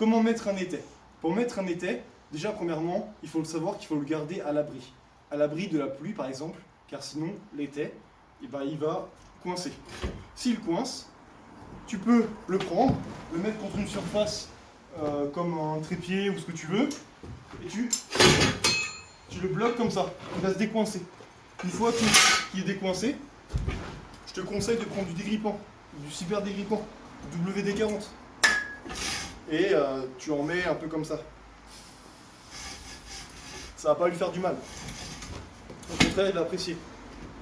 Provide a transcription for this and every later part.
comment mettre un étai? Pour mettre un étai, déjà premièrement, il faut le savoir qu'il faut le garder à l'abri. À l'abri de la pluie par exemple, car sinon l'étai, eh ben, il va coincer. S'il coince, tu peux le prendre, le mettre contre une surface comme un trépied ou ce que tu veux, et tu le bloques comme ça, il va se décoincer. Une fois qu'il est décoincé, je te conseille de prendre du dégrippant, du super dégrippant, WD-40. Et tu en mets un peu comme ça. Ça va pas lui faire du mal. Au contraire, il va apprécier.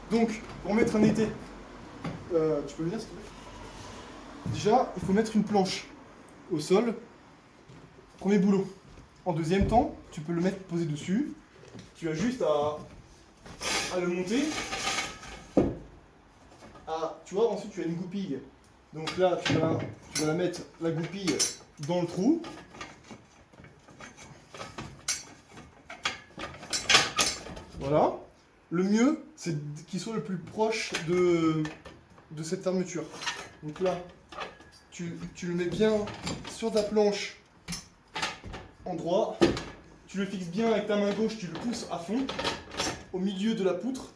Donc, pour mettre un étai, tu peux venir s'il te plaît? Déjà, il faut mettre une planche au sol. Premier boulot. En deuxième temps, tu peux le mettre posé dessus. Tu as juste à le monter. Tu vois, ensuite tu as une goupille. Donc là, tu vas la mettre, la goupille, dans le trou. Voilà. Le mieux, c'est qu'il soit le plus proche de cette fermeture. Donc là, tu le mets bien sur ta planche en droit. Tu le fixes bien avec ta main gauche, tu le pousses à fond, au milieu de la poutre.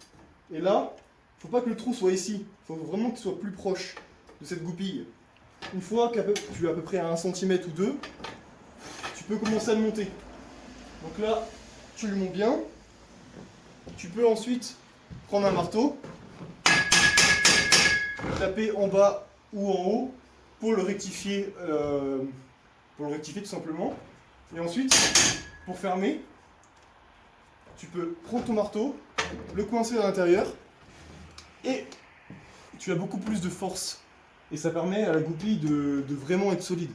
Et là, il ne faut pas que le trou soit ici. Il faut vraiment qu'il soit plus proche de cette goupille. Une fois que tu es à peu près à 1 cm ou 2, tu peux commencer à le monter. Donc là, tu le montes bien. Tu peux ensuite prendre un marteau, taper en bas ou en haut pour le rectifier tout simplement. Et ensuite, pour fermer, tu peux prendre ton marteau, le coincer à l'intérieur et tu as beaucoup plus de force. Et ça permet à la goupille de vraiment être solide.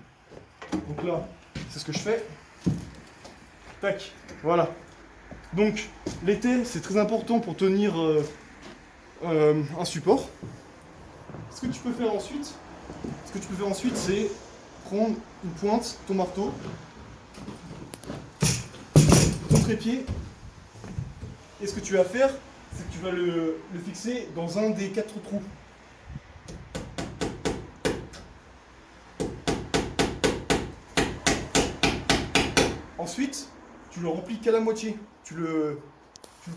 Donc là, c'est ce que je fais. Tac, voilà. Donc, l'étai, c'est très important pour tenir un support. Ce que tu peux faire ensuite, c'est prendre une pointe, ton marteau, ton trépied, et ce que tu vas faire, c'est que tu vas le fixer dans un des 4 trous. Ensuite, tu le remplis qu'à la moitié. Tu le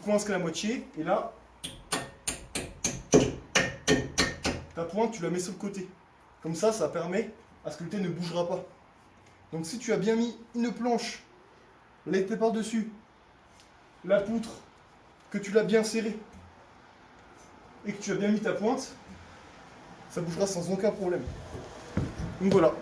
coinces qu'à la moitié, et là, ta pointe, tu la mets sur le côté. Comme ça permet à ce que l'étai ne bougera pas. Donc si tu as bien mis une planche, l'étai par-dessus, la poutre, que tu l'as bien serrée, et que tu as bien mis ta pointe, ça bougera sans aucun problème. Donc voilà.